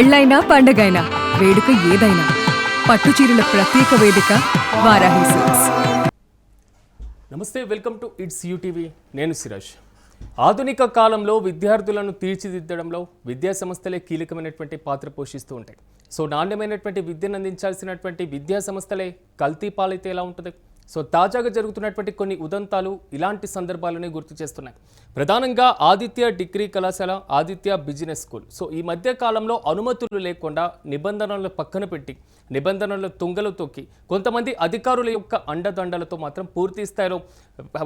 పెళ్ళైనా పండగైనా వేడుక ఏదైనా పట్టుచీరల ప్రత్యేక వేదిక వారాహి సిల్క్స్. నమస్తే, వెల్కమ్ టు ఇట్స్ యూటీవీ. నేను సిరాజ్. ఆధునిక కాలంలో విద్యార్థులను తీర్చిదిద్దడంలో విద్యా సంస్థలే కీలకమైనటువంటి పాత్ర పోషిస్తూ ఉంటాయి. సో నాణ్యమైనటువంటి విద్యను అందించాల్సినటువంటి విద్యా సంస్థలే కల్తీ పాలైతే ఎలా ఉంటుంది? సో తాజాగా జరుగుతున్నటువంటి కొన్ని ఉదంతాలు ఇలాంటి సందర్భాలని గుర్తు చేస్తున్నాయి. ప్రధానంగా ఆదిత్య డిగ్రీ కళాశాల, ఆదిత్య బిజినెస్ స్కూల్. సో ఈ మధ్య కాలంలో అనుమతులు లేకుండా నిబంధనలు పక్కన పెట్టి నిబంధనలు తుంగలు తొక్కి కొంతమంది అధికారుల యొక్క అండదండలతో మాత్రం పూర్తి స్థాయిలో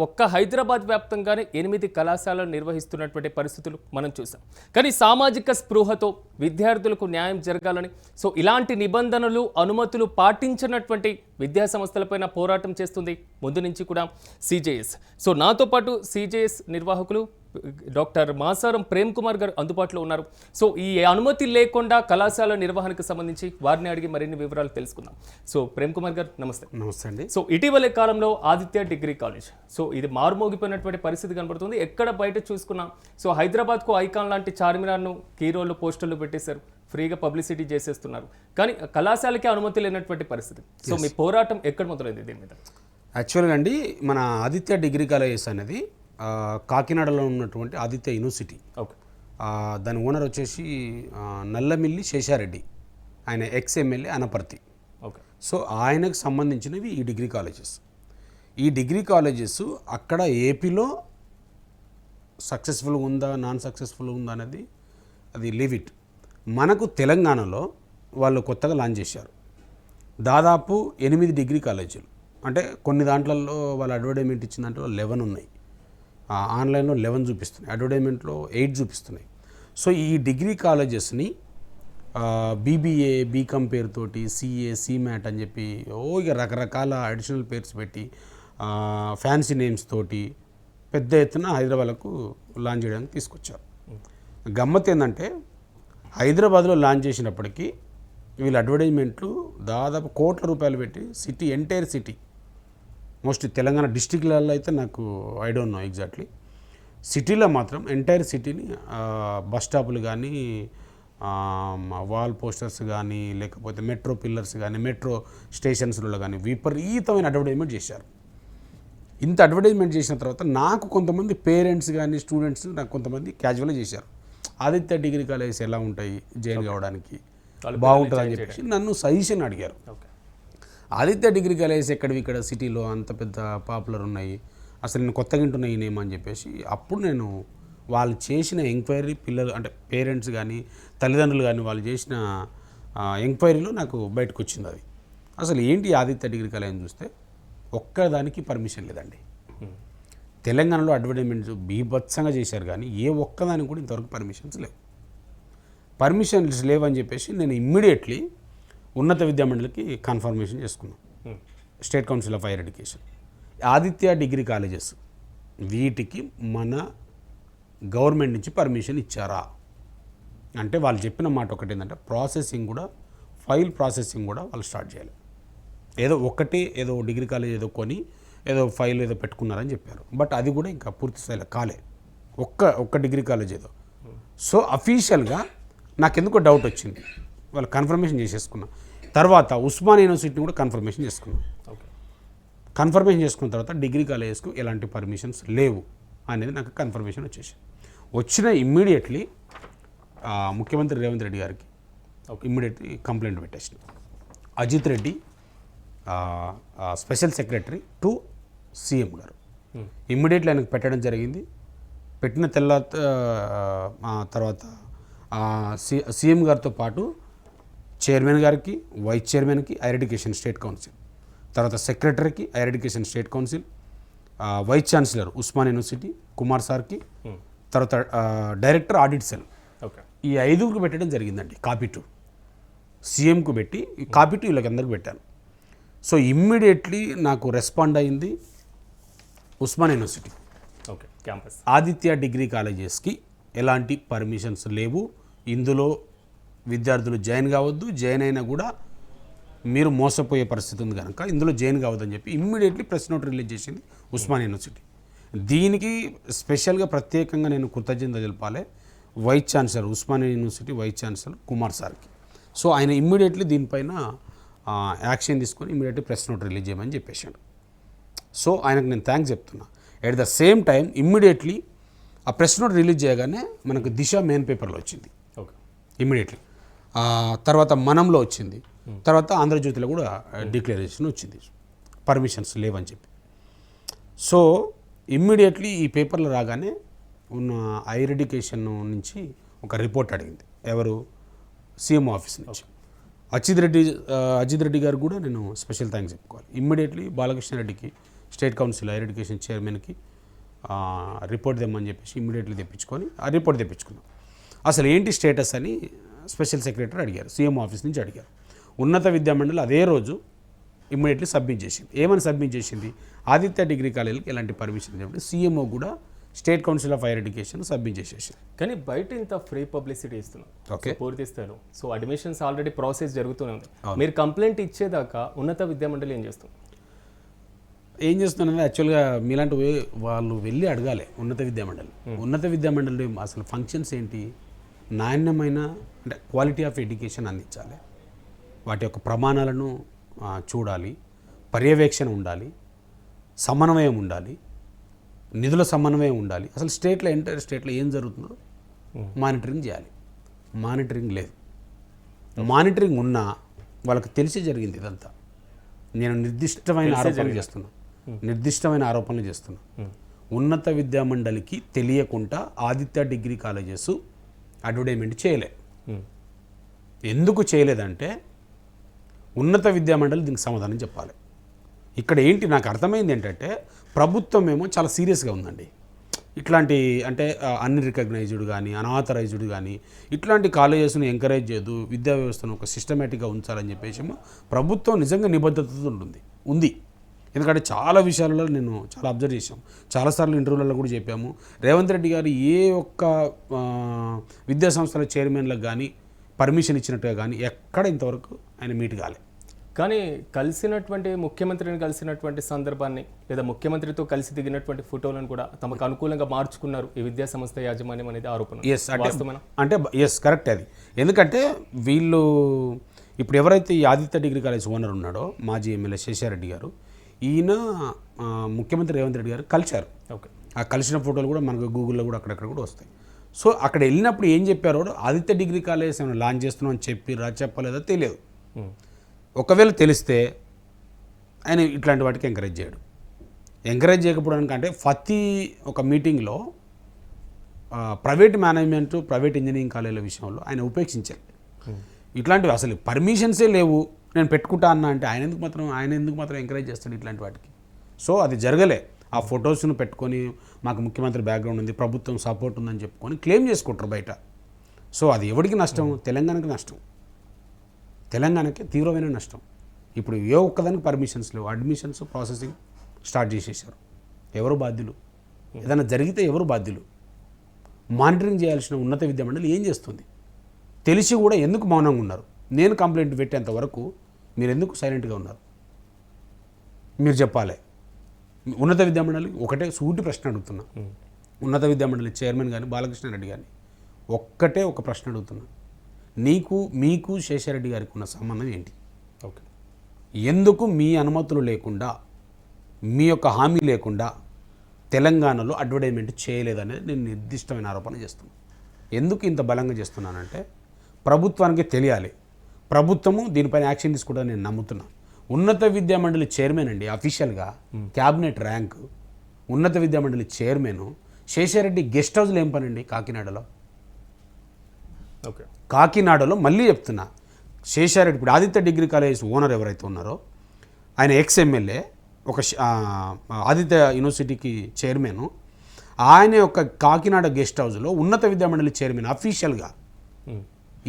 ఒక్క హైదరాబాద్ వ్యాప్తంగానే 8 కళాశాలలు నిర్వహిస్తున్నటువంటి పరిస్థితులు మనం చూసాం. కానీ సామాజిక స్పృహతో విద్యార్థులకు న్యాయం జరగాలని సో ఇలాంటి నిబంధనలు అనుమతులు పాటించినటువంటి విద్యా సంస్థలపైన పోరాటం చేస్తుంది ముందు నుంచి కూడా సిజేఎస్. సో నాతో పాటు సిజేఎస్ నిర్వాహకులు డాక్టర్ మాసారం ప్రేమ్ కుమార్ గారు అందుబాటులో ఉన్నారు. సో ఈ అనుమతి లేకుండా కళాశాల నిర్వహణకు సంబంధించి వారిని అడిగి మరిన్ని వివరాలు తెలుసుకుందాం. సో ప్రేమ్ కుమార్ గారు నమస్తే. నమస్తే అండి. సో ఇటీవలే కాలంలో ఆదిత్య డిగ్రీ కాలేజ్ సో ఇది మారుమోగిపోయినటువంటి పరిస్థితి కనబడుతుంది. ఎక్కడ బయట చూసుకున్నా సో హైదరాబాద్కు ఐకాన్ లాంటి చార్మినార్ను కీరోలు పోస్టర్లు పెట్టేశారు, ఫ్రీగా పబ్లిసిటీ చేసేస్తున్నారు. కానీ కళాశాలకి అనుమతి లేనటువంటి పరిస్థితి. సో మీ పోరాటం ఎక్కడ మొదలైంది దీని మీద? యాక్చువల్గా అండి, మన ఆదిత్య డిగ్రీ కాలేజెస్ అనేది కాకినాడలో ఉన్నటువంటి ఆదిత్య యూనివర్సిటీ. ఓకే. దాని ఓనర్ వచ్చేసి నల్లమిల్లి శేషారెడ్డి, ఆయన ex MLA Anaparthi. Okay. So ఆయనకు సంబంధించినవి ఈ డిగ్రీ కాలేజెస్. ఈ డిగ్రీ కాలేజెస్ అక్కడ ఏపీలో సక్సెస్ఫుల్గా ఉందా, నాన్ సక్సెస్ఫుల్గా ఉందా అనేది అది లీవ్ ఇట్. మనకు తెలంగాణలో వాళ్ళు కొత్తగా లాంచ్ చేశారు దాదాపు 8 డిగ్రీ కాలేజీలు. అంటే కొన్ని దాంట్లలో వాళ్ళు అడ్వర్టైజ్మెంట్ ఇచ్చిన దాంట్లో 11 ఉన్నాయి, ఆన్లైన్లో 11 చూపిస్తున్నాయి, అడ్వర్టైజ్మెంట్లో 8 చూపిస్తున్నాయి. సో ఈ డిగ్రీ కాలేజెస్ని బీబీఏ, బీకామ్ పేరుతోటి సిఏ, సిమ్యాట్ అని చెప్పి ఇక రకరకాల అడిషనల్ పేర్స్ పెట్టి ఫ్యాన్సీ నేమ్స్ తోటి పెద్ద ఎత్తున హైదరాబాద్కు లాంచ్ చేయడానికి తీసుకొచ్చారు. గమ్మత్ ఏంటంటే హైదరాబాద్లో లాంచ్ చేసినప్పటికీ వీళ్ళ అడ్వర్టైజ్మెంట్లు దాదాపు కోట్ల రూపాయలు పెట్టి city, entire city, mostly Telangana డిస్టిక్లలో అయితే నాకు ఐ డోంట్ నో ఎగ్జాక్ట్లీ, సిటీలో మాత్రం ఎంటైర్ సిటీని బస్ స్టాపులు కానీ, వాల్ పోస్టర్స్ కానీ, లేకపోతే మెట్రో పిల్లర్స్ కానీ, మెట్రో స్టేషన్స్లో కానీ విపరీతమైన అడ్వర్టైజ్మెంట్ చేశారు. ఇంత అడ్వర్టైజ్మెంట్ చేసిన తర్వాత నాకు కొంతమంది పేరెంట్స్ కానీ స్టూడెంట్స్ నాకు కొంతమంది క్యాజువల్గా చేశారు, ఆదిత్య డిగ్రీ కాలేజెస్ ఎలా ఉంటాయి జాయిన్ కావడానికి, బాగుంటుంది అని చెప్పేసి నన్ను సజెషన్ అడిగారు. ఆదిత్య డిగ్రీ కాలేజెస్ ఎక్కడివి ఇక్కడ సిటీలో అంత పెద్ద పాపులర్ ఉన్నాయి, అసలు నేను కొత్తగా వింటున్నా ఈ నేమ్ అని చెప్పేసి అప్పుడు నేను వాళ్ళు చేసిన ఎంక్వైరీ, పిల్లలు అంటే పేరెంట్స్ కానీ తల్లిదండ్రులు కానీ వాళ్ళు చేసిన ఎంక్వైరీలో నాకు బయటకు వచ్చింది. అది అసలు ఏంటి ఆదిత్య డిగ్రీ కాలేజ్ అని చూస్తే ఒక్కదానికి పర్మిషన్ లేదండి. తెలంగాణలో అడ్వర్టైజ్మెంట్స్ బీభత్సంగా చేశారు కానీ ఏ ఒక్కదానికి కూడా ఇంతవరకు పర్మిషన్స్ లేవు. పర్మిషన్స్ లేవని చెప్పేసి నేను ఇమ్మీడియట్లీ ఉన్నత విద్యామండలికి కన్ఫర్మేషన్ చేసుకున్నాను, state council of higher education. Aditya degree colleges వీటికి మన గవర్నమెంట్ నుంచి పర్మిషన్ ఇచ్చారా అంటే వాళ్ళు చెప్పిన మాట ఒకటి ఏంటంటే ప్రాసెసింగ్ కూడా, ఫైల్ ప్రాసెసింగ్ కూడా వాళ్ళు స్టార్ట్ చేయాలి. ఏదో డిగ్రీ కాలేజ్ ఏదో కొని ఏదో ఫైల్ ఏదో పెట్టుకున్నారని చెప్పారు, బట్ అది కూడా ఇంకా పూర్తి స్థాయిలో కాలే, ఒక్క డిగ్రీ కాలేజ్ ఏదో. సో అఫీషియల్గా నాకెందుకో డౌట్ వచ్చింది, వాళ్ళు కన్ఫర్మేషన్ చేసేసుకున్నా. తర్వాత ఉస్మానియా యూనివర్సిటీని కూడా కన్ఫర్మేషన్ చేసుకున్నాం. కన్ఫర్మేషన్ చేసుకున్న తర్వాత డిగ్రీ కాలేజెస్కు ఎలాంటి పర్మిషన్స్ లేవు అనేది నాకు కన్ఫర్మేషన్ వచ్చిన ఇమ్మీడియట్లీ ముఖ్యమంత్రి రేవంత్ రెడ్డి గారికి ఇమ్మీడియట్లీ కంప్లైంట్ పెట్టేసిన. Ajith Reddy special secretary to CM గారు ఇమ్మీడియట్లీ ఆయనకు పెట్టడం జరిగింది. పెట్టిన తర్వాత సీఎం గారితో పాటు చైర్మన్ గారికి, వైస్ చైర్మన్కి హైయర్ ఎడ్యుకేషన్ స్టేట్ కౌన్సిల్, తర్వాత సెక్రటరీకి higher education state council, vice chancellor Osmania university Kumar సార్కి, తర్వాత డైరెక్టర్ ఆడిట్ సెల్, ఈ 5కు పెట్టడం జరిగిందండి. కాపీ 2 సీఎంకు పెట్టి కాపీ 2 వీళ్ళకి అందరికి పెట్టాను. సో ఇమ్మీడియట్లీ నాకు రెస్పాండ్ అయింది Osmania university. Okay, campus Aditya degree కాలేజెస్కి ఎలాంటి పర్మిషన్స్ లేవు, ఇందులో విద్యార్థులు జాయిన్ కావద్దు, జాయిన్ అయినా కూడా మీరు మోసపోయే పరిస్థితి ఉంది కనుక ఇందులో జాయిన్ కావద్దని చెప్పి ఇమ్మీడియట్లీ ప్రెస్ నోట్ రిలీజ్ చేసింది ఉస్మానియా యూనివర్సిటీ. దీనికి స్పెషల్గా ప్రత్యేకంగా నేను కృతజ్ఞత తెలపాలి vice chancellor Osmania university vice chancellor Kumar సార్కి. సో ఆయన ఇమ్మీడియట్లీ దీనిపైన యాక్షన్ తీసుకొని ఇమ్మీడియట్లీ ప్రెస్ నోట్ రిలీజ్ చేయమని చెప్పేశాడు. సో ఆయనకు నేను థ్యాంక్స్ చెప్తున్నా. At the same time immediately ఆ ప్రెస్ నోట్ రిలీజ్ చేయగానే మనకు దిశ మెయిన్ పేపర్లో వచ్చింది ఓకే. ఇమ్మీడియట్లీ. తర్వాత మనంలో వచ్చింది, తర్వాత ఆంధ్రజ్యోతిలో కూడా డిక్లరేషన్ వచ్చింది పర్మిషన్స్ లేవని చెప్పి. సో ఇమ్మీడియట్లీ ఈ పేపర్లు రాగానే ఉన్న హైయర్ ఎడ్యుకేషన్ నుంచి ఒక రిపోర్ట్ అడిగింది. ఎవరు? సీఎం ఆఫీస్ నుంచి. అజిత్ రెడ్డి గారు కూడా నేను స్పెషల్ థ్యాంక్స్ చెప్పుకోవాలి. ఇమ్మీడియట్లీ బాలకృష్ణారెడ్డికి స్టేట్ కౌన్సిల్ హైయర్ ఎడ్యుకేషన్ చైర్మన్కి రిపోర్ట్ తెమ్మని చెప్పేసి ఇమ్మీడియట్లీ తెప్పించుకొని ఆ రిపోర్ట్ తెప్పించుకున్నాం. అసలు ఏంటి స్టేటస్ అని స్పెషల్ సెక్రటరీ అడిగారు, సీఎం ఆఫీస్ నుంచి అడిగారు. ఉన్నత విద్యామండలి అదే రోజు ఇమ్మీడియట్లీ సబ్మిట్ చేసింది. ఏమని సబ్మిట్ చేసింది? ఆదిత్య డిగ్రీ కాలేజీకి ఎలాంటి పర్మిషన్ చెప్పి సీఎంఓ కూడా state council of higher education submit చేసేసింది. కానీ బయట ఇంత ఫ్రీ పబ్లిసిటీ ఇస్తున్నాం. ఓకే. పూర్తి స్థాయిలో. సో అడ్మిషన్స్ ఆల్రెడీ ప్రాసెస్ జరుగుతూనే ఉంది. మీరు కంప్లైంట్ ఇచ్చేదాకా ఉన్నత విద్యామండలి ఏం చేస్తుంది? ఏం చేస్తున్నానంటే యాక్చువల్గా మీలాంటి వాళ్ళు వెళ్ళి అడగాలి ఉన్నత విద్యామండలి. ఉన్నత విద్యామండలి అసలు ఫంక్షన్స్ ఏంటి? నాణ్యమైన అంటే క్వాలిటీ ఆఫ్ ఎడ్యుకేషన్ అందించాలి, వాటి యొక్క ప్రమాణాలను చూడాలి, పర్యవేక్షణ ఉండాలి, సమన్వయం ఉండాలి, నిధుల సమన్వయం ఉండాలి. అసలు స్టేట్లో ఎంటైర్ స్టేట్లో ఏం జరుగుతుందో మానిటరింగ్ చేయాలి. మానిటరింగ్ లేదు. మానిటరింగ్ ఉన్నా వాళ్ళకి తెలిసి జరిగింది ఇదంతా. నేను నిర్దిష్టమైన ఆరోపణలు చేస్తున్నా. ఉన్నత విద్యామండలికి తెలియకుండా ఆదిత్య డిగ్రీ కాలేజెస్ అడ్వర్టైజ్మెంట్ చేయలే. ఎందుకు చేయలేదంటే ఉన్నత విద్యామండలి దీనికి సమాధానం చెప్పాలి. ఇక్కడ ఏంటి నాకు అర్థమైంది ఏంటంటే ప్రభుత్వం ఏమో చాలా సీరియస్గా ఉందండి. ఇట్లాంటి అంటే అన్రికగ్నైజ్డ్ కానీ అనాథరైజ్డ్ కానీ ఇట్లాంటి కాలేజెస్ను ఎంకరేజ్ చేయదు, విద్యా వ్యవస్థను ఒక సిస్టమేటిక్గా ఉంచాలని చెప్పేసి ప్రభుత్వం నిజంగా నిబద్ధతతో ఉంది. ఎందుకంటే చాలా విషయాలలో నేను చాలా అబ్జర్వ్ చేశాం, చాలాసార్లు ఇంటర్వ్యూలలో కూడా చెప్పాము. రేవంత్ రెడ్డి గారు ఏ ఒక్క విద్యా సంస్థల చైర్మన్లకు కానీ పర్మిషన్ ఇచ్చినట్టుగా కానీ ఎక్కడ ఇంతవరకు ఆయన మీట్ కాలే. కానీ ముఖ్యమంత్రిని కలిసినటువంటి సందర్భాన్ని లేదా ముఖ్యమంత్రితో కలిసి దిగినటువంటి ఫోటోలను కూడా తమకు అనుకూలంగా మార్చుకున్నారు ఈ విద్యా సంస్థ యాజమాన్యం అనేది ఆరోపణ. అంటే కరెక్ట్ అది. ఎందుకంటే వీళ్ళు ఇప్పుడు ఎవరైతే ఈ ఆదిత్య డిగ్రీ కాలేజ్ ఓనర్ ఉన్నాడో మాజీ ఎమ్మెల్యే శేషారెడ్డి గారు, ఈయన ముఖ్యమంత్రి రేవంత్ రెడ్డి గారు కలిశారు. ఓకే. ఆ కలిసిన ఫోటోలు కూడా మనకు గూగుల్లో కూడా అక్కడక్కడ కూడా వస్తాయి. సో అక్కడ వెళ్ళినప్పుడు ఏం చెప్పారో ఆదిత్య డిగ్రీ కాలేజ్ ఏమైనా లాంచ్ చేస్తున్నాం అని చెప్పలేదో తెలియదు. ఒకవేళ తెలిస్తే ఆయన ఇట్లాంటి వాటికి ఎంకరేజ్ చేయడు. ఎంకరేజ్ చేయకపోవడానికి అంటే ప్రతి ఒక మీటింగ్లో ప్రైవేట్ మేనేజ్మెంట్ ప్రైవేట్ ఇంజనీరింగ్ కాలేజీల విషయంలో ఆయన ఉపేక్షించారు. ఇట్లాంటివి అసలు పర్మిషన్సే లేవు నేను పెట్టుకుంటా అన్నా అంటే ఆయన ఎందుకు మాత్రం ఎంకరేజ్ చేస్తాడు ఇట్లాంటి వాటికి? సో అది జరగలే. ఆ ఫొటోస్ను పెట్టుకొని మాకు ముఖ్యమంత్రి బ్యాక్గ్రౌండ్ ఉంది, ప్రభుత్వం సపోర్ట్ ఉందని చెప్పుకొని క్లెయిమ్ చేసుకుంటారు బయట. సో అది ఎవరికి నష్టం? తెలంగాణకి నష్టం, తెలంగాణకి తీవ్రమైన నష్టం. ఇప్పుడు ఏ ఒక్కదానికి పర్మిషన్స్ లేవు, అడ్మిషన్స్ ప్రాసెసింగ్ స్టార్ట్ చేసేసారు. ఎవరు బాధ్యులు? ఏదైనా జరిగితే ఎవరు బాధ్యులు? మానిటరింగ్ చేయాల్సిన ఉన్నత విద్యామండలి ఏం చేస్తుంది? తెలిసి కూడా ఎందుకు మౌనంగా ఉన్నారు? నేను కంప్లైంట్ పెట్టేంత వరకు మీరు ఎందుకు సైలెంట్గా ఉన్నారు? మీరు చెప్పాలి. ఉన్నత విద్యామండలి ఒకటే సూటి ప్రశ్న అడుగుతున్నా. ఉన్నత విద్యామండలి చైర్మన్ కానీ బాలకృష్ణారెడ్డి కానీ ఒక్కటే ఒక ప్రశ్న అడుగుతున్నా. మీకు శేషారెడ్డి గారికి ఉన్న సంబంధం ఏంటి? ఓకే. ఎందుకు మీ అనుమతులు లేకుండా మీ యొక్క హామీ లేకుండా తెలంగాణలో అడ్వర్టైజ్మెంట్ చేయలేదనేది నేను నిర్దిష్టమైన ఆరోపణ చేస్తున్నాను. ఎందుకు ఇంత బలంగా చేస్తున్నానంటే ప్రభుత్వానికి తెలియాలి, ప్రభుత్వము దీనిపైన యాక్షన్ తీసుకుంటుందని నేను నమ్ముతున్నాను. ఉన్నత విద్యామండలి చైర్మన్ అండి, అఫీషియల్గా క్యాబినెట్ ర్యాంక్ ఉన్నత విద్యామండలి చైర్మన్ శేషారెడ్డి గెస్ట్ హౌస్లో ఏం పనండి కాకినాడలో? ఓకే. కాకినాడలో మళ్ళీ చెప్తున్నా, శేషారెడ్డి ఇప్పుడు ఆదిత్య డిగ్రీ కాలేజ్ ఓనర్ ఎవరైతే ఉన్నారో ఆయన ఎక్స్ ఎమ్మెల్యే, ఒక ఆదిత్య యూనివర్సిటీకి చైర్మన్, ఆయన యొక్క కాకినాడ గెస్ట్ హౌస్లో ఉన్నత విద్యామండలి చైర్మన్ అఫీషియల్గా.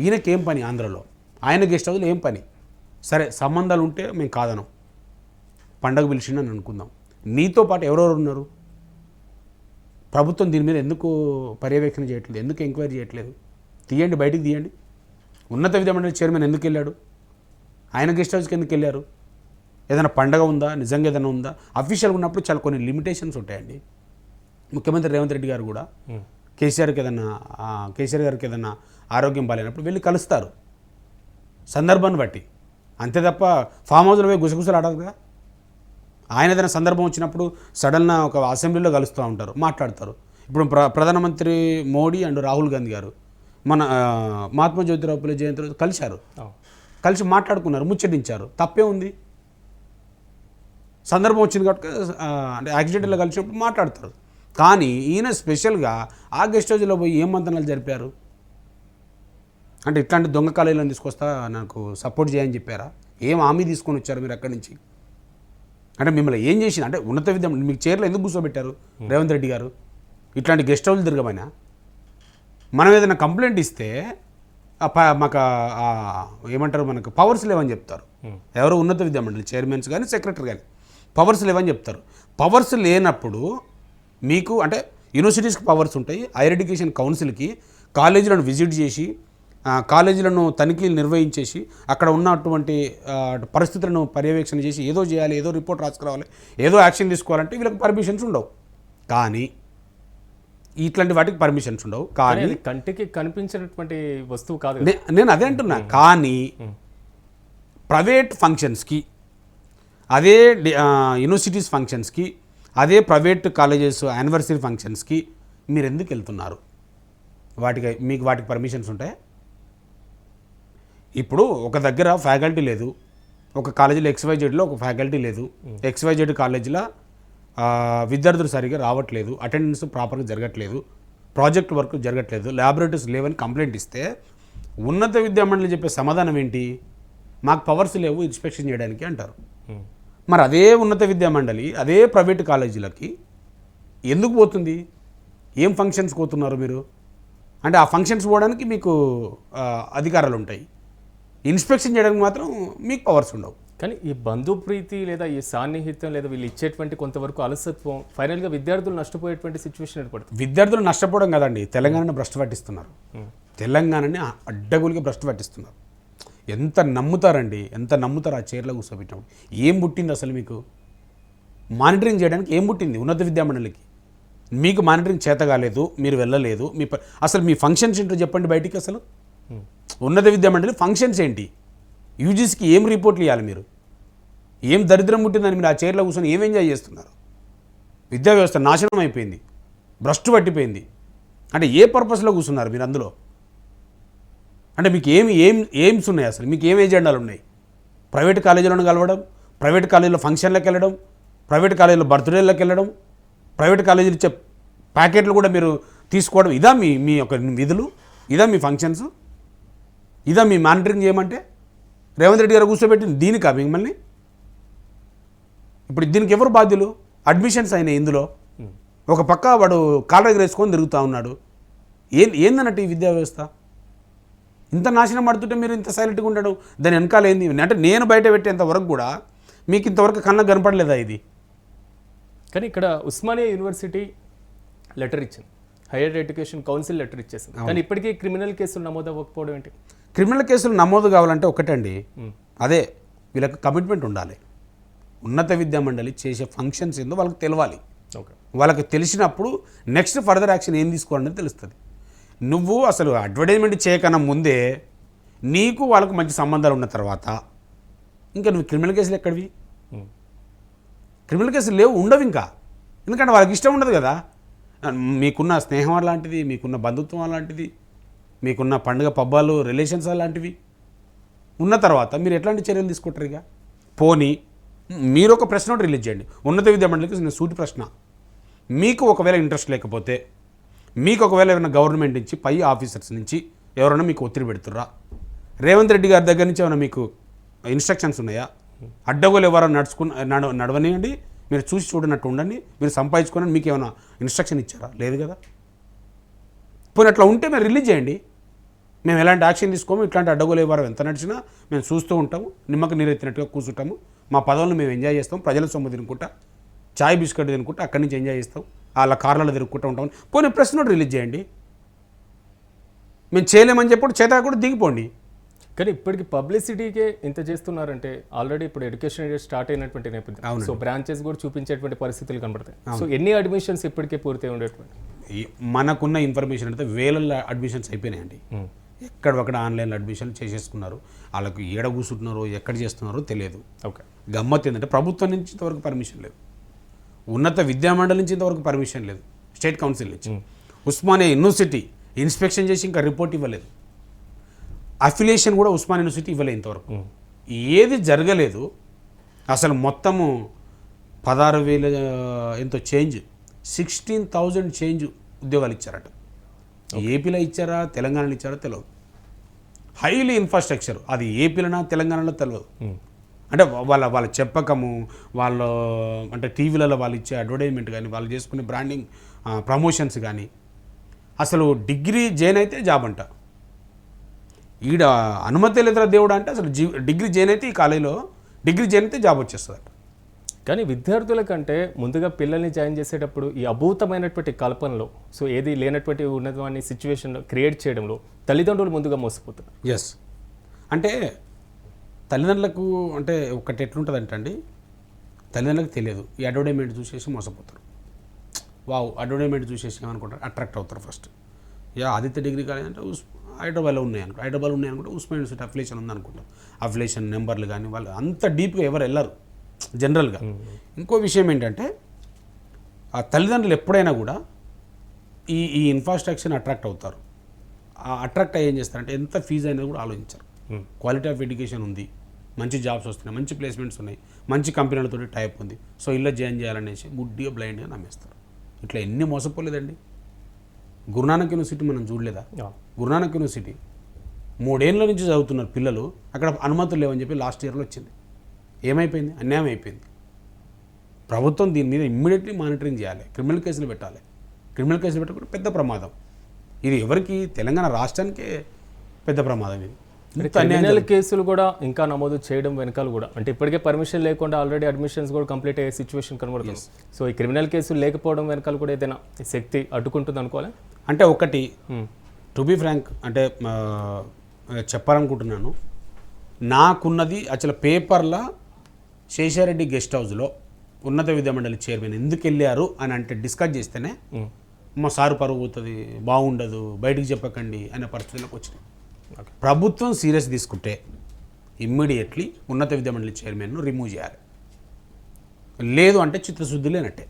ఈయనకేం పని ఆంధ్రలో? ఆయన గెస్ట్ హౌస్లో ఏం పని? సరే సంబంధాలు ఉంటే మేము కాదనం, పండగ పిలిచిండని అనుకుందాం. నీతో పాటు ఎవరెవరు ఉన్నారు? ప్రభుత్వం దీని మీద ఎందుకు పర్యవేక్షణ చేయట్లేదు? ఎందుకు ఎంక్వైరీ చేయట్లేదు? తీయండి, బయటికి తీయండి. ఉన్నత విద్యామండలి చైర్మన్ ఎందుకు వెళ్ళాడు? ఆయన గెస్ట్ హౌస్కి ఎందుకు వెళ్ళారు? ఏదైనా పండగ ఉందా? నిజంగా ఏదైనా ఉందా? అఫీషియల్గా ఉన్నప్పుడు చాలా కొన్ని లిమిటేషన్స్ ఉంటాయండి. ముఖ్యమంత్రి రేవంత్ రెడ్డి గారు కూడా కేసీఆర్ గారికి ఏదన్నా ఆరోగ్యం బాగాలేనప్పుడు వెళ్ళి కలుస్తారు సందర్భాన్ని బట్టి, అంతే తప్ప ఫామ్ హౌస్లో పోయి గుసగుసలు ఆడదు కదా. ఆయన ఏదైనా సందర్భం వచ్చినప్పుడు సడన్గా ఒక అసెంబ్లీలో కలుస్తూ ఉంటారు, మాట్లాడతారు. ఇప్పుడు ప్రధానమంత్రి మోడీ అండ్ రాహుల్ గాంధీ గారు మన మహాత్మా జ్యోతిరావు పూలే జయంతి రోజు కలిశారు, కలిసి మాట్లాడుకున్నారు, ముచ్చటించారు. తప్పే ఉంది? సందర్భం వచ్చింది కాబట్టి అంటే యాక్సిడెంట్లో కలిసినప్పుడు మాట్లాడతారు. కానీ ఈయన స్పెషల్గా ఆ గెస్ట్ హౌస్లో పోయి ఏం మంతనాలు జరిపారు అంటే ఇట్లాంటి దొంగ కాలేజీలను తీసుకొస్తా నాకు సపోర్ట్ చేయని చెప్పారా? ఏం హామీ తీసుకొని వచ్చారు మీరు అక్కడి నుంచి? అంటే మిమ్మల్ని ఏం చేసింది అంటే ఉన్నత విద్య మీకు చైర్లో ఎందుకు కూర్చోబెట్టారు రేవంత్ రెడ్డి గారు? ఇట్లాంటి గెస్ట్ హౌస్లు తిరగమైనా మనం ఏదైనా కంప్లైంట్ ఇస్తే మాకు ఏమంటారు, మనకు పవర్స్ లేవని చెప్తారు. ఎవరో ఉన్నత విద్యా మండలి చైర్మన్స్ కానీ సెక్రటరీ కానీ పవర్స్ లేవని చెప్తారు. పవర్స్ లేనప్పుడు మీకు అంటే యూనివర్సిటీస్కి పవర్స్ ఉంటాయి, హైయర్ ఎడ్యుకేషన్ కౌన్సిల్కి కాలేజీలను విజిట్ చేసి కాలేజీలను తనిఖీలు నిర్వహించేసి అక్కడ ఉన్నటువంటి పరిస్థితులను పర్యవేక్షణ చేసి ఏదో చేయాలి, ఏదో రిపోర్ట్ రాసుకురావాలి, ఏదో యాక్షన్ తీసుకోవాలంటే వీళ్ళకి పర్మిషన్స్ ఉండవు. కానీ ఇట్లాంటి వాటికి పర్మిషన్స్ ఉండవు. కానీ కంటికి కనిపించినటువంటి వస్తువు కాదు. నేను అదే అంటున్నా. కానీ ప్రైవేట్ ఫంక్షన్స్కి, అదే యూనివర్సిటీస్ ఫంక్షన్స్కి, అదే ప్రైవేట్ కాలేజెస్ యానివర్సరీ ఫంక్షన్స్కి మీరు ఎందుకు వెళ్తున్నారు? వాటికి పర్మిషన్స్ ఉంటాయి. ఇప్పుడు ఒక దగ్గర ఫ్యాకల్టీ లేదు, ఒక కాలేజీలో XYZలో ఒక ఫ్యాకల్టీ లేదు, XYZ కాలేజీలో విద్యార్థులు సరిగ్గా రావట్లేదు, అటెండెన్స్ ప్రాపర్గా జరగట్లేదు, ప్రాజెక్ట్ వర్క్ జరగట్లేదు, ల్యాబొరేటరీస్ లేవని కంప్లైంట్ ఇస్తే ఉన్నత విద్యా మండలి చెప్పే సమాధానం ఏంటి? మాకు పవర్స్ లేవు ఇన్స్పెక్షన్ చేయడానికి అంటారు. మరి అదే ఉన్నత విద్యా మండలి అదే ప్రైవేట్ కాలేజీలకి ఎందుకు పోతుంది? ఏం ఫంక్షన్స్ పోతున్నారు మీరు? అంటే ఆ ఫంక్షన్స్ పోవడానికి మీకు అధికారాలు ఉంటాయి, ఇన్స్పెక్షన్ చేయడానికి మాత్రం మీకు పవర్స్ ఉండవు. కానీ ఈ బంధుప్రీతి లేదా ఈ సాన్నిహిత్యం లేదా వీళ్ళు ఇచ్చేటువంటి కొంతవరకు అలసత్వం ఫైనల్గా విద్యార్థులు నష్టపోయేటువంటి సిచ్యువేషన్ ఏర్పడుతుంది. విద్యార్థులు నష్టపోవడం కదండి, తెలంగాణని భ్రష్టు పట్టిస్తున్నారు. తెలంగాణని అడ్డగోలుగా భ్రష్టు పట్టిస్తున్నారు. ఎంత నమ్ముతారండి, ఎంత నమ్ముతారు ఆ చైర్లో కూర్చోబెట్టినప్పుడు? ఏం పుట్టింది అసలు మీకు? మానిటరింగ్ చేయడానికి ఏం పుట్టింది ఉన్నత విద్యా మండలికి? మీకు మానిటరింగ్ చేత కాలేదు, మీరు వెళ్ళలేదు. అసలు మీ ఫంక్షన్స్ ఏంటో చెప్పండి బయటికి. అసలు ఉన్నత విద్యా మండలి ఫంక్షన్స్ ఏంటి? యూజీసీకి ఏం రిపోర్ట్లు ఇవ్వాలి మీరు? ఏం దరిద్రం పుట్టిందని మీరు ఆ చైర్లో కూర్చొని ఏం ఎంజాయ్ చేస్తున్నారు? విద్యా వ్యవస్థ నాశనం అయిపోయింది, భ్రష్టు పట్టిపోయింది. అంటే ఏ పర్పస్లో కూర్చున్నారు మీరు అందులో? అంటే మీకు ఎయిమ్స్ ఉన్నాయి? అసలు మీకు ఏం ఎజెండాలు ఉన్నాయి? ప్రైవేట్ కాలేజీలను కలవడం, ప్రైవేట్ కాలేజీలో ఫంక్షన్లకు వెళ్ళడం, ప్రైవేట్ కాలేజీలో బర్త్డేలకు వెళ్ళడం, ప్రైవేట్ కాలేజీలు ఇచ్చే ప్యాకెట్లు కూడా మీరు తీసుకోవడం, ఇదా మీ యొక్క విధులు? ఇదా మీ ఫంక్షన్స్? ఇదా మీ మానిటరింగ్ చేయమంటే? రేవంత్ రెడ్డి గారు కూర్చోబెట్టింది దీనికా మిమ్మల్ని? ఇప్పుడు దీనికి ఎవరు బాధ్యులు? అడ్మిషన్స్ అయినాయి ఇందులో. ఒక పక్క వాడు కాలర్ వేసుకొని తిరుగుతూ ఉన్నాడు. ఏందన్నట్టు ఈ విద్యా వ్యవస్థ? ఇంత నాశనం పడుతుంటే మీరు ఇంత సైలెంట్గా ఉండడం, దాని వెనకాల ఏంది? అంటే నేను బయట పెట్టేంత వరకు కూడా మీకు ఇంతవరకు కళ్ళకు కనపడలేదా ఇది? కానీ ఇక్కడ ఉస్మానియా యూనివర్సిటీ లెటర్ ఇచ్చింది, హైయర్ ఎడ్యుకేషన్ కౌన్సిల్ లెటర్ ఇచ్చేసింది. కానీ ఇప్పటికీ క్రిమినల్ కేసులు నమోదు అవ్వకపోవడం ఏంటి? క్రిమినల్ కేసులు నమోదు కావాలంటే ఒకటండి, అదే వీళ్ళకి కమిట్మెంట్ ఉండాలి. ఉన్నత విద్యా మండలి చేసే ఫంక్షన్స్ ఏందో వాళ్ళకి తెలవాలి. వాళ్ళకి తెలిసినప్పుడు నెక్స్ట్ ఫర్దర్ యాక్షన్ ఏం తీసుకోవాలని తెలుస్తుంది. నువ్వు అసలు అడ్వర్టైజ్మెంట్ చేయకన్నా ముందే నీకు వాళ్ళకు మంచి సంబంధాలు ఉన్న తర్వాత ఇంకా నువ్వు క్రిమినల్ కేసులు ఎక్కడివి? క్రిమినల్ కేసులు లేవు, ఉండవు ఇంకా. ఎందుకంటే వాళ్ళకి ఇష్టం ఉండదు కదా. మీకున్న స్నేహం అలాంటిది, మీకున్న బంధుత్వం అలాంటిది, మీకున్న పండుగ పబ్బాలు రిలేషన్స్ అలాంటివి ఉన్న తర్వాత మీరు ఎట్లాంటి చర్యలు తీసుకుంటారు? ఇక పోనీ మీరు ఒక ప్రశ్న ఒకటి రిలీజ్ చేయండి ఉన్నత విద్యా మండలికి. నేను సూటి ప్రశ్న, మీకు ఒకవేళ ఇంట్రెస్ట్ లేకపోతే, మీకు ఒకవేళ ఏమైనా గవర్నమెంట్ నుంచి పై ఆఫీసర్స్ నుంచి ఎవరైనా మీకు ఒత్తిడి పెడుతుర్రా? రేవంత్ రెడ్డి గారి దగ్గర నుంచి ఏమైనా మీకు ఇన్స్ట్రక్షన్స్ ఉన్నాయా? అడ్డగోలు ఎవరైనా నడవనియండి, మీరు చూసి చూడనట్టు ఉండండి, మీరు సంపాదించుకోండి, మీకు ఏమైనా ఇన్స్ట్రక్షన్ ఇచ్చారా? లేదు కదా. పోనీ అట్లా ఉంటే మీరు రిలీజ్ చేయండి. మేము ఎలాంటి యాక్షన్ తీసుకోము. ఇట్లాంటి అడ్డగోలు ఎవరు ఎంత నడిచినా మేము చూస్తూ ఉంటాము, నిమ్మకు నీరెత్తినట్టుగా కూర్చుంటాము, మా పదవులను మేము ఎంజాయ్ చేస్తాం, ప్రజల సొమ్ము తినుకుంటా, చాయ్ బిస్కెట్ తినుకుంటా అక్కడి నుంచి ఎంజాయ్ చేస్తాం, వాళ్ళ కార్లలో తిరుగుకుంటూ ఉంటాం. పోనీ ప్రెస్ నోట్ రిలీజ్ చేయండి. మేము చేయలేమని చెప్పి చేత కూడా దిగిపోండి. కానీ ఇప్పటికి పబ్లిసిటీకే ఇంత చేస్తున్నారంటే ఆల్రెడీ ఇప్పుడు ఎడ్యుకేషన్ ఇయర్ స్టార్ట్ అయినటువంటి నేపథ్యం. సో బ్రాంచెస్ కూడా చూపించేటువంటి పరిస్థితులు కనబడతాయి. సో ఎన్ని అడ్మిషన్స్ ఇప్పటికే పూర్తి ఉండేటువంటి మనకున్న ఇన్ఫర్మేషన్ అయితే వేలల్లో అడ్మిషన్స్ అయిపోయినాయండి. ఎక్కడొక్కడ ఆన్లైన్లో అడ్మిషన్ చేసేసుకున్నారు. వాళ్ళకు ఏడ కూర్చుంటున్నారో ఎక్కడ చేస్తున్నారో తెలియదు. ఓకే. గమ్మత్ ఏంటంటే ప్రభుత్వం నుంచి ఇంతవరకు పర్మిషన్ లేదు, ఉన్నత విద్యామండలి నుంచి ఇంతవరకు పర్మిషన్ లేదు, స్టేట్ కౌన్సిల్ నుంచి. ఉస్మానియా యూనివర్సిటీ ఇన్స్పెక్షన్ చేసి ఇంకా రిపోర్ట్ ఇవ్వలేదు. అఫిలియేషన్ కూడా ఉస్మానియా యూనివర్సిటీ ఇవ్వలేదు ఇంతవరకు. ఏది జరగలేదు. అసలు మొత్తము 16,000 ఎంతో చేంజ్, 16,000 చేంజ్ ఉద్యోగాలు ఇచ్చారట. ఏపీలో ఇచ్చారా తెలంగాణలో ఇచ్చారా తెలియదు. హైలీ ఇన్ఫ్రాస్ట్రక్చర్ అది ఏపీలోనా తెలంగాణలో తెలియదు. అంటే వాళ్ళ చెప్పకము, వాళ్ళ అంటే టీవీలలో వాళ్ళు ఇచ్చే అడ్వర్టైజ్మెంట్ కానీ, వాళ్ళు చేసుకునే బ్రాండింగ్ ప్రమోషన్స్ కానీ, అసలు డిగ్రీ జైన్ అయితే జాబ్ అంట. ఈడ అనుమతి లేదురా దేవుడు అంటే అసలు డిగ్రీ జైన్ అయితే ఈ కాలేజీలో డిగ్రీ జైన్ అయితే జాబ్ వచ్చేస్తుందట. కానీ విద్యార్థుల కంటే ముందుగా పిల్లల్ని జాయిన్ చేసేటప్పుడు ఈ అభూతమైనటువంటి కల్పనలో, సో ఏది లేనటువంటి ఉన్నతమైన సిచ్యువేషన్ క్రియేట్ చేయడంలో తల్లిదండ్రులు ముందుగా మోసపోతున్నారు. ఎస్, అంటే తల్లిదండ్రులకు అంటే ఒకటి ఎట్లుంటుంది అండి, తల్లిదండ్రులకు తెలియదు, ఈ అడ్వర్టైజ్మెంట్ చూసేసి మోసపోతారు. వావ్, అడ్వర్టైజ్మెంట్ చూసేసి ఏమనుకుంటారు, అట్రాక్ట్ అవుతారు. ఫస్ట్ ఆదిత్య డిగ్రీ కాలేజ్ అంటే హైదరాబాద్లో హైదరాబాద్లో ఉన్నాయనుకుంటే ఉస్మానియా యూనివర్సిటీ అఫిలియేషన్ ఉందనుకుంటాం. అఫిలియేషన్ నెంబర్లు కానీ వాళ్ళు అంత డీప్గా ఎవరు వెళ్ళరు జనరల్గా. ఇంకో విషయం ఏంటంటే ఆ తల్లిదండ్రులు ఎప్పుడైనా కూడా ఈ ఇన్ఫ్రాస్ట్రక్చర్ని అట్రాక్ట్ అవుతారు. ఆ అట్రాక్ట్ అయ్యి ఏం చేస్తారంటే ఎంత ఫీజు అనేది కూడా ఆలోచించారు. క్వాలిటీ ఆఫ్ ఎడ్యుకేషన్ ఉంది, మంచి జాబ్స్ వస్తున్నాయి, మంచి ప్లేస్మెంట్స్ ఉన్నాయి, మంచి కంపెనీలతో టైప్ ఉంది, సో ఇలా జాయిన్ చేయాలనేసి గుడ్డిగా బ్లైండ్గా నమ్మేస్తారు. ఇట్లా ఎన్ని మోసపోలేదండి. గురునానక్ యూనివర్సిటీ మనం చూడలేదా? గురునానక్ యూనివర్సిటీ 3 ఏళ్ళ నుంచి చదువుతున్నారు పిల్లలు, అక్కడ అనుమతులు లేవని చెప్పి లాస్ట్ ఇయర్లో వచ్చింది. ఏమైపోయింది? అన్యాయం అయిపోయింది. ప్రభుత్వం దీని మీద ఇమ్మీడియట్లీ మానిటరింగ్ చేయాలి, క్రిమినల్ కేసులు పెట్టాలి. క్రిమినల్ కేసులు పెట్టకుండా పెద్ద ప్రమాదం ఇది. ఎవరికి? తెలంగాణ రాష్ట్రానికే పెద్ద ప్రమాదం ఇది. క్రిమినల్ కేసులు కూడా ఇంకా నమోదు చేయడం వెనకాల కూడా అంటే ఇప్పటికే పర్మిషన్ లేకుండా ఆల్రెడీ అడ్మిషన్స్ కూడా కంప్లీట్ అయ్యే సిచ్యువేషన్ కనబడుతుంది. సో ఈ క్రిమినల్ కేసులు లేకపోవడం వెనకాల కూడా ఏదైనా శక్తి అడ్డుకుంటుంది అనుకోవాలి. అంటే ఒకటి టు బీ ఫ్రాంక్ అంటే చెప్పాలనుకుంటున్నాను, నాకున్నది అసలు పేపర్లో శేషారెడ్డి గెస్ట్ హౌస్లో ఉన్నత విద్యామండలి చైర్మన్ ఎందుకు వెళ్ళారు అని అంటే డిస్కస్ చేస్తేనే మా సారు పరువు పోతుంది, బాగుండదు, బయటికి చెప్పకండి అనే పరిస్థితులకు వచ్చినాయి. ప్రభుత్వం సీరియస్ తీసుకుంటే ఇమ్మీడియట్లీ ఉన్నత విద్యామండలి చైర్మన్ను రిమూవ్ చేయాలి. లేదు అంటే చిత్తశుద్ధి లేనట్టే.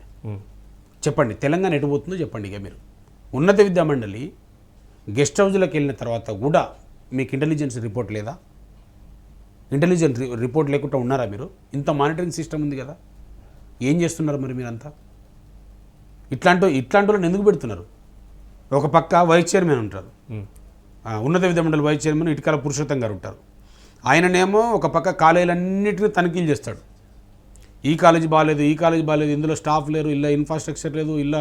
చెప్పండి తెలంగాణ ఎటు పోతుందో చెప్పండి. ఇక మీరు ఉన్నత విద్యామండలి గెస్ట్ హౌస్లోకి వెళ్ళిన తర్వాత కూడా మీకు ఇంటెలిజెన్స్ రిపోర్ట్ లేదా? ఇంటెలిజెన్స్ రిపోర్ట్ లేకుండా ఉన్నారా మీరు? ఇంత మానిటరింగ్ సిస్టమ్ ఉంది కదా, ఏం చేస్తున్నారు మరి మీరంతా? ఇట్లాంటి వాళ్ళని ఎందుకు పెడుతున్నారు? ఒక పక్క వైస్ చైర్మన్ ఉంటారు, ఉన్నత విద్యామండలి వైస్ చైర్మన్ ఇటుకల పురుషోత్తం గారు ఉంటారు. ఆయననేమో ఒక పక్క కాలేజీలన్నింటినీ తనిఖీలు చేస్తాడు. ఈ కాలేజీ బాగాలేదు, ఈ కాలేజీ బాగాలేదు, ఇందులో స్టాఫ్ లేరు, ఇలా ఇన్ఫ్రాస్ట్రక్చర్ లేదు, ఇలా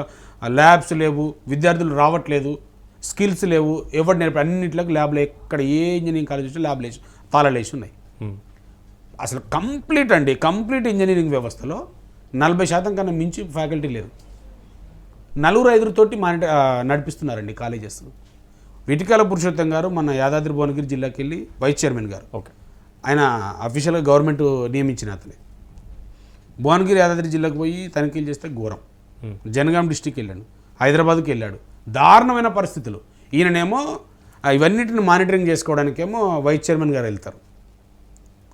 ల్యాబ్స్ లేవు, విద్యార్థులు రావట్లేదు, స్కిల్స్ లేవు, ఎవరు నేర్పి అన్నింటిలోకి ల్యాబ్లు, ఎక్కడ ఏ ఇంజనీరింగ్ కాలేజ్ వచ్చి ల్యాబ్లు వేసి తాళాలు వేసి ఉన్నాయి. అసలు కంప్లీట్ ఇంజనీరింగ్ వ్యవస్థలో 40% కన్నా మించి ఫ్యాకల్టీ లేదు. 4-5 తోటి నడిపిస్తున్నారండి కాలేజెస్. ఇటుకల పురుషోత్తం గారు మన యాదాద్రి భువనగిరి జిల్లాకి వెళ్ళి వైస్ చైర్మన్ గారు, ఓకే, ఆయన అఫీషియల్గా గవర్నమెంట్ నియమించిన అతనే. భువనగిరి యాదాద్రి జిల్లాకు పోయి తనిఖీలు చేస్తే ఘోరం. జనగాం డిస్టిక్ వెళ్ళాడు, హైదరాబాద్కి వెళ్ళాడు, దారుణమైన పరిస్థితులు. ఈయననేమో ఇవన్నిటిని మానిటరింగ్ చేసుకోవడానికేమో వైస్ చైర్మన్ గారు వెళ్తారు.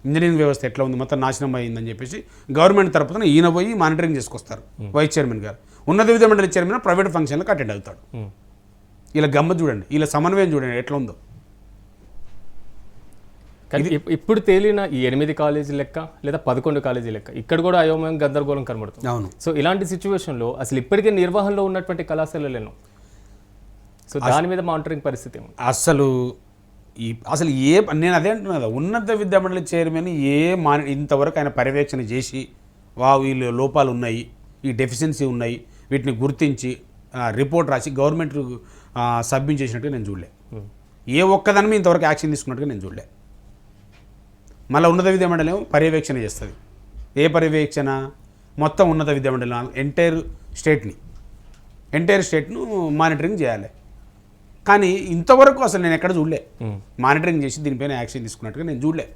ఇంజనీరింగ్ వ్యవస్థ ఎట్లా ఉంది, మొత్తం నాశనం అయిందని చెప్పేసి గవర్నమెంట్ తరపున ఈయన పోయి మానిటరింగ్ చేసుకొస్తారు వైస్ చైర్మన్ గారు. ఉన్నత విద్యామండలి చైర్మన్ ప్రైవేట్ ఫంక్షన్లకు అటెండ్ అవుతాడు. ఇలా గమ్మత్ చూడండి, ఇలా సమన్వయం చూడండి ఎట్లా ఉందో. కానీ ఇప్పుడు తేలిన ఈ 8 కాలేజీ లెక్క లేదా 11 కాలేజీ లెక్క ఇక్కడ కూడా అయోమయం గందరగోళం కనబడుతుంది. అవును. సో ఇలాంటి సిచ్యువేషన్లో అసలు ఇప్పటికే నిర్వహణలో ఉన్నటువంటి కళాశాలలను, సో దాని మీద మానిటరింగ్ పరిస్థితి ఏమి? అసలు నేను అదే అంటున్నా కదా, ఉన్నత విద్యామండలి చైర్మన్ ఇంతవరకు ఆయన పర్యవేక్షణ చేసి వీళ్ళు లోపాలు ఉన్నాయి, ఈ డెఫిషియన్సీ ఉన్నాయి, వీటిని గుర్తించి రిపోర్ట్ రాసి గవర్నమెంట్ సబ్మిట్ చేసినట్టుగా నేను చూడలే. ఏ ఒక్కదాని మీద ఇంతవరకు యాక్షన్ తీసుకున్నట్టుగా నేను చూడలే. మళ్ళీ ఉన్నత విద్యామండలి ఏమో పర్యవేక్షణ చేస్తుంది. ఏ పర్యవేక్షణ? మొత్తం ఉన్నత విద్యామండలి ఎంటైర్ స్టేట్ను మానిటరింగ్ చేయాలి. కానీ ఇంతవరకు అసలు నేను ఎక్కడ చూడలే మానిటరింగ్ చేసి దీనిపైన యాక్షన్ తీసుకున్నట్టుగా నేను చూడలే.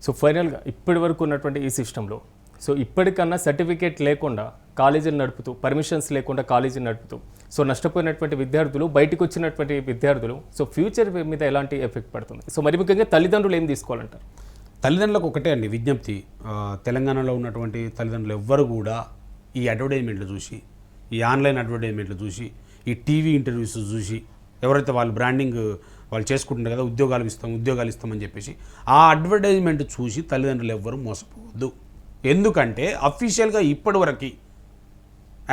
సో ఫైనల్గా ఇప్పటి వరకు ఉన్నటువంటి ఈ సిస్టంలో సో ఇప్పటికన్నా సర్టిఫికేట్ లేకుండా కాలేజీలు నడుపుతూ పర్మిషన్స్ లేకుండా కాలేజీలు నడుపుతూ సో నష్టపోయినటువంటి విద్యార్థులు బయటకు వచ్చినటువంటి విద్యార్థులు సో ఫ్యూచర్ మీద ఎలాంటి ఎఫెక్ట్ పడుతుంది? సో మరి ముఖ్యంగా తల్లిదండ్రులు ఏం తీసుకోవాలంటారు? తల్లిదండ్రులకు ఒకటే అండి విజ్ఞప్తి, తెలంగాణలో ఉన్నటువంటి తల్లిదండ్రులు ఎవ్వరు కూడా ఈ అడ్వర్టైజ్మెంట్లు చూసి, ఈ ఆన్లైన్ అడ్వర్టైజ్మెంట్లు చూసి, ఈ టీవీ ఇంటర్వ్యూస్ చూసి, ఎవరైతే వాళ్ళు బ్రాండింగ్ వాళ్ళు చేసుకుంటున్నారు కదా, ఉద్యోగాలు ఇస్తామని చెప్పేసి ఆ అడ్వర్టైజ్మెంట్ చూసి తల్లిదండ్రులు ఎవ్వరూ మోసపోవద్దు. ఎందుకంటే అఫీషియల్గా ఇప్పటివరకు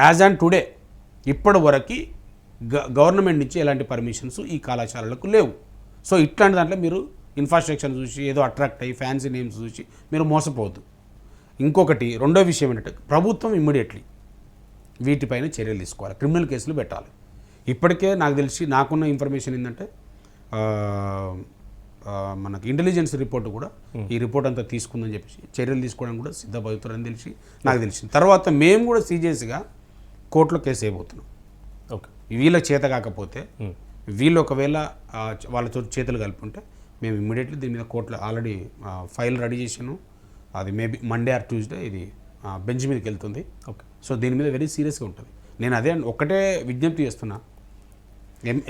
యాజ్ ఆన్ టుడే ఇప్పటివరకు గవర్నమెంట్ నుంచి ఎలాంటి పర్మిషన్స్ ఈ కళాశాలలకు లేవు. సో ఇట్లాంటి దాంట్లో మీరు ఇన్ఫ్రాస్ట్రక్చర్ చూసి ఏదో అట్రాక్ట్ అయ్యి ఫ్యాన్సీ నేమ్స్ చూసి మీరు మోసపోవద్దు. ఇంకొకటి రెండో విషయం ఏంటంటే ప్రభుత్వం ఇమ్మీడియట్లీ వీటిపైన చర్యలు తీసుకోవాలి, క్రిమినల్ కేసులు పెట్టాలి. ఇప్పటికే నాకు తెలిసి నాకున్న ఇన్ఫర్మేషన్ ఏంటంటే మనకి ఇంటెలిజెన్స్ రిపోర్ట్ కూడా ఈ రిపోర్ట్ అంతా తీసుకుందని చెప్పేసి చర్యలు తీసుకోవడానికి కూడా సిద్ధపడుతారని తెలిసి నాకు తెలిసింది. తర్వాత మేము కూడా సీరియస్గా కోర్టులో కేసు వేయబోతున్నాం. ఓకే, వీళ్ళ చేత కాకపోతే వీళ్ళు ఒకవేళ వాళ్ళ చేతులు కలిపి ఉంటే మేము ఇమ్మీడియట్లీ దీని మీద కోర్టులో ఆల్రెడీ ఫైల్ రెడీ చేసాను. అది మేబీ మండే ఆర్ ట్యూస్డే ఇది బెంచ్ మీదకి వెళ్తుంది. ఓకే, సో దీని మీద వెరీ సీరియస్గా ఉంటుంది. నేను అదే ఒకటే విజ్ఞప్తి చేస్తున్నా,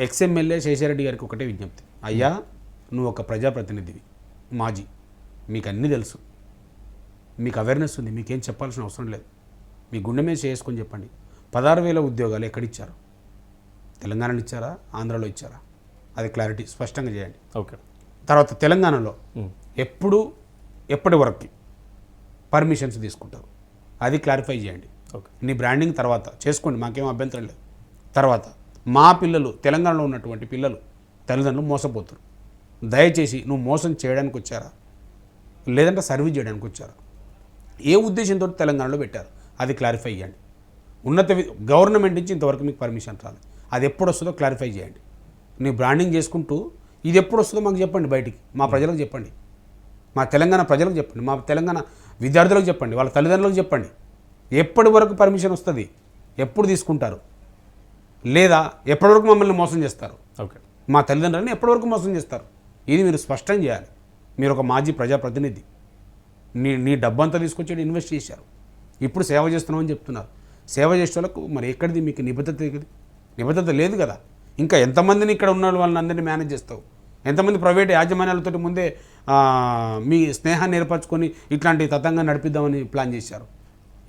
ఎక్స్ఎమ్మెల్యే శేషారెడ్డి గారికి ఒకటే విజ్ఞప్తి, అయ్యా నువ్వు ఒక ప్రజాప్రతినిధివి, మాజీ, మీకు అన్నీ తెలుసు, మీకు అవేర్నెస్ ఉంది, మీకేం చెప్పాల్సిన అవసరం లేదు. మీ గుండె మీద చేసుకొని చెప్పండి, 16,000 ఉద్యోగాలు ఎక్కడిచ్చారు? తెలంగాణలో ఇచ్చారా, ఆంధ్రాలో ఇచ్చారా? అది క్లారిటీ స్పష్టంగా చేయండి. ఓకే, తర్వాత తెలంగాణలో ఎప్పటి వరకు పర్మిషన్స్ తీసుకుంటారు అది క్లారిఫై చేయండి. ఓకే, నీ బ్రాండింగ్ తర్వాత చేసుకోండి, మాకేం అభ్యంతరం లేదు. తర్వాత మా పిల్లలు, తెలంగాణలో ఉన్నటువంటి పిల్లలు తల్లిదండ్రులు మోసపోతారు. దయచేసి నువ్వు మోసం చేయడానికి వచ్చారా లేదంటే సర్వీస్ చేయడానికి వచ్చారా, ఏ ఉద్దేశంతో తెలంగాణలో పెట్టారు అది క్లారిఫై చేయండి. గవర్నమెంట్ నుంచి ఇంతవరకు మీకు పర్మిషన్ రాలేదు, అది ఎప్పుడు వస్తుందో క్లారిఫై చేయండి. నీ బ్రాండింగ్ చేసుకుంటూ ఇది ఎప్పుడు వస్తుందో మాకు చెప్పండి, బయటికి మా ప్రజలకు చెప్పండి, మా తెలంగాణ ప్రజలకు చెప్పండి, మా తెలంగాణ విద్యార్థులకు చెప్పండి, వాళ్ళ తల్లిదండ్రులకు చెప్పండి. ఎప్పటి వరకు పర్మిషన్ వస్తుంది, ఎప్పుడు తీసుకుంటారు, లేదా ఎప్పటి వరకు మమ్మల్ని మోసం చేస్తారు, ఓకే, మా తల్లిదండ్రులని ఎప్పటి వరకు మోసం చేస్తారు, ఇది మీరు స్పష్టం చేయాలి. మీరు ఒక మాజీ ప్రజాప్రతినిధి, నీ డబ్బంతా తీసుకొచ్చి ఇన్వెస్ట్ చేశారు, ఇప్పుడు సేవ చేస్తున్నామని చెప్తున్నారు. సేవ చేసే వాళ్ళకు మరి ఎక్కడిది మీకు నిబద్ధత లేదు కదా. ఇంకా ఎంతమందిని ఇక్కడ ఉన్న వాళ్ళని అందరినీ మేనేజ్ చేస్తావు? ఎంతమంది ప్రైవేట్ యాజమాన్యాలతో ముందే మీ స్నేహాన్ని ఏర్పరచుకొని ఇట్లాంటి తతంగా నడిపిద్దామని ప్లాన్ చేశారు,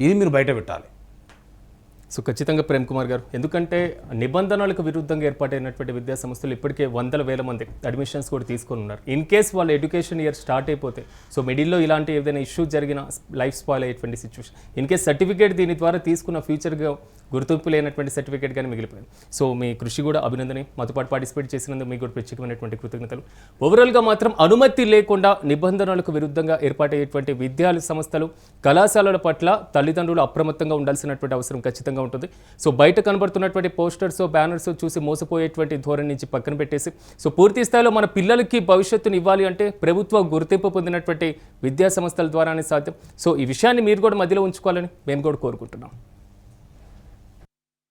ఇది మీరు బయట పెట్టాలి. సో ఖచ్చితంగా ప్రేమ్ కుమార్ గారు, ఎందుకంటే నిబంధనలకు విరుద్ధంగా ఏర్పాటైనటువంటి విద్యా సంస్థలు ఇప్పటికే 100,000 మంది అడ్మిషన్స్ కూడా తీసుకొని ఉన్నారు. ఇన్ కేస్ వాళ్ళ ఎడ్యుకేషన్ ఇయర్ స్టార్ట్ అయిపోతే సో మిడిల్లో ఇలాంటి ఏదైనా ఇష్యూ జరిగిన లైఫ్ స్పాయిల్ అయ్యేటువంటి సిచ్యువేషన్, ఇన్ కేస్ సర్టిఫికేట్ దీని ద్వారా తీసుకున్న ఫ్యూచర్గా గుర్తింపు లేనటువంటి సర్టిఫికేట్ కానీ మిగిలిపోయింది. సో మీ కృషి కూడా అభినందనే, మాతో పాటు పార్టిసిపేట్ చేసినందుకు మీకు కూడా ప్రత్యేకమైనటువంటి కృతజ్ఞతలు. ఓవరాల్గా మాత్రం అనుమతి లేకుండా నిబంధనలకు విరుద్ధంగా ఏర్పాటయ్యేటువంటి విద్యా సంస్థలు, కళాశాలల పట్ల తల్లిదండ్రులు అప్రమత్తంగా ఉండాల్సినటువంటి అవసరం ఖచ్చితంగా ఉంటుంది. సో బయట కనబడుతున్నటువంటి పోస్టర్స్, బ్యానర్స్ చూసి మోసపోయేటువంటి ధోరణి నుంచి పక్కన పెట్టేసి సో పూర్తి స్థాయిలో మన పిల్లలకి భవిష్యత్తుని ఇవ్వాలి అంటే ప్రభుత్వ గుర్తింపు పొందినటువంటి విద్యా సంస్థల ద్వారానే సాధ్యం. సో ఈ విషయాన్ని మీరు కూడా మధ్యలో ఉంచుకోవాలని మేము కూడా కోరుకుంటున్నాం.